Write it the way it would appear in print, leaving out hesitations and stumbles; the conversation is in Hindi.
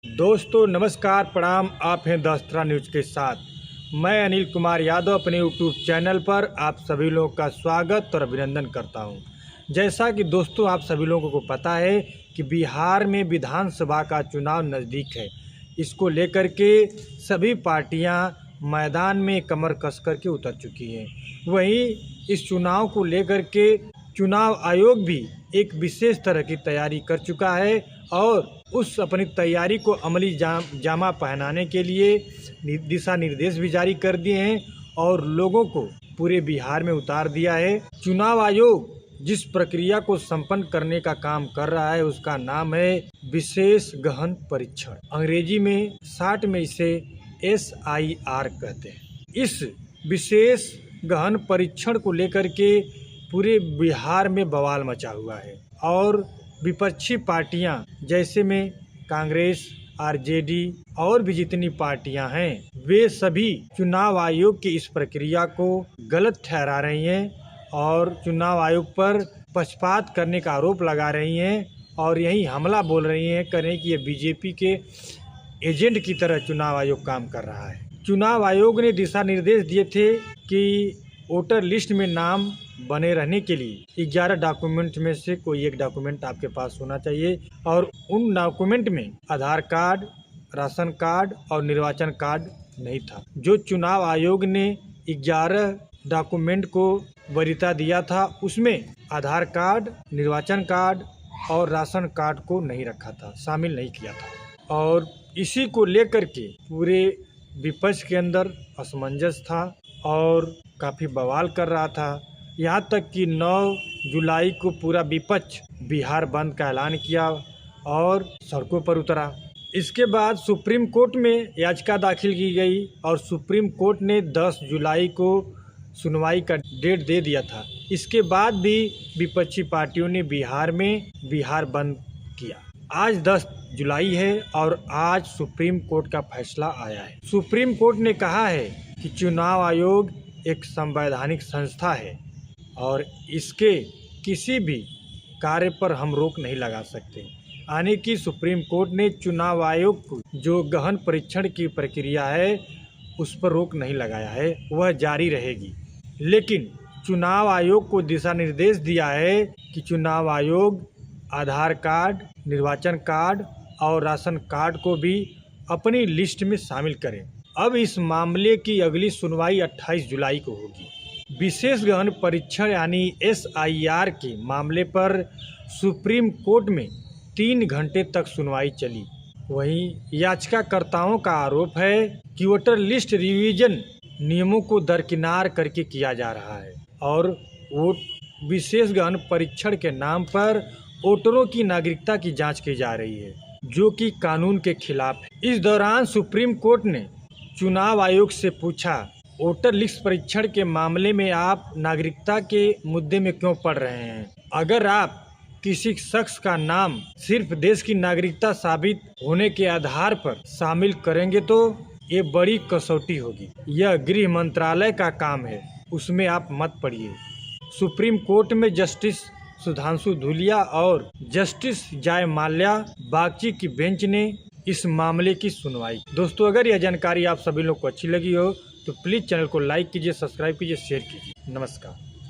दोस्तों नमस्कार प्रणाम। आप हैं दस्तरा न्यूज़ के साथ। मैं अनिल कुमार यादव अपने यूट्यूब चैनल पर आप सभी लोगों का स्वागत और अभिनंदन करता हूं। जैसा कि दोस्तों आप सभी लोगों को पता है कि बिहार में विधानसभा का चुनाव नज़दीक है। इसको लेकर के सभी पार्टियां मैदान में कमर कस कर के उतर चुकी हैं। वहीं इस चुनाव को लेकर के चुनाव आयोग भी एक विशेष तरह की तैयारी कर चुका है और उस अपनी तैयारी को अमली जामा पहनाने के लिए दिशा निर्देश भी जारी कर दिए हैं और लोगों को पूरे बिहार में उतार दिया है। चुनाव आयोग जिस प्रक्रिया को संपन्न करने का काम कर रहा है उसका नाम है विशेष गहन परीक्षण। अंग्रेजी में शॉर्ट में इसे SIR कहते हैं। इस विशेष गहन परीक्षण को लेकर के पूरे बिहार में बवाल मचा हुआ है और विपक्षी पार्टियां जैसे में कांग्रेस, RJD और भी जितनी पार्टियां हैं वे सभी चुनाव आयोग की इस प्रक्रिया को गलत ठहरा रही हैं और चुनाव आयोग पर पक्षपात करने का आरोप लगा रही हैं और यही हमला बोल रही हैं करें कि ये BJP के एजेंट की तरह चुनाव आयोग काम कर रहा है। चुनाव आयोग ने दिशा निर्देश दिए थे कि वोटर लिस्ट में नाम बने रहने के लिए 11 डॉक्यूमेंट में से कोई एक डॉक्यूमेंट आपके पास होना चाहिए और उन डॉक्यूमेंट में आधार कार्ड, राशन कार्ड और निर्वाचन कार्ड नहीं था। जो चुनाव आयोग ने 11 डॉक्यूमेंट को वरीयता दिया था उसमें आधार कार्ड, निर्वाचन कार्ड और राशन कार्ड को नहीं रखा था, शामिल नहीं किया था और इसी को लेकर के पूरे विपक्ष के अंदर असमंजस था और काफ़ी बवाल कर रहा था। यहाँ तक कि 9 जुलाई को पूरा विपक्ष बिहार बंद का ऐलान किया और सड़कों पर उतरा। इसके बाद सुप्रीम कोर्ट में याचिका दाखिल की गई और सुप्रीम कोर्ट ने 10 जुलाई को सुनवाई का डेट दे दिया था। इसके बाद भी विपक्षी पार्टियों ने बिहार बंद किया। आज 10 जुलाई है और आज सुप्रीम कोर्ट का फैसला आया है। सुप्रीम कोर्ट ने कहा है कि चुनाव आयोग एक संवैधानिक संस्था है और इसके किसी भी कार्य पर हम रोक नहीं लगा सकते। यानी कि सुप्रीम कोर्ट ने चुनाव आयोग को जो गहन परीक्षण की प्रक्रिया है उस पर रोक नहीं लगाया है, वह जारी रहेगी। लेकिन चुनाव आयोग को दिशा निर्देश दिया है कि चुनाव आयोग आधार कार्ड, निर्वाचन कार्ड और राशन कार्ड को भी अपनी लिस्ट में शामिल करें। अब इस मामले की अगली सुनवाई 28 जुलाई को होगी। विशेष गहन परीक्षण यानी SIR के मामले पर सुप्रीम कोर्ट में 3 घंटे तक सुनवाई चली। वहीं याचिकाकर्ताओं का आरोप है कि वोटर लिस्ट रिवीजन नियमों को दरकिनार करके किया जा रहा है और वो विशेष गहन परीक्षण के नाम पर वोटरों की नागरिकता की जांच की जा रही है जो कि कानून के खिलाफ है। इस दौरान सुप्रीम कोर्ट ने चुनाव आयोग से पूछा, वोटर लिस्ट परीक्षण के मामले में आप नागरिकता के मुद्दे में क्यों पढ़ रहे हैं? अगर आप किसी शख्स का नाम सिर्फ देश की नागरिकता साबित होने के आधार पर शामिल करेंगे तो ये बड़ी कसौटी होगी। यह गृह मंत्रालय का काम है, उसमें आप मत पढ़िए। सुप्रीम कोर्ट में जस्टिस सुधांशु धूलिया और जस्टिस जय माल्या बागची की बेंच ने इस मामले की सुनवाई। दोस्तों अगर यह जानकारी आप सभी लोग को अच्छी लगी हो तो प्लीज़ चैनल को लाइक कीजिए, सब्सक्राइब कीजिए, शेयर कीजिए। नमस्कार।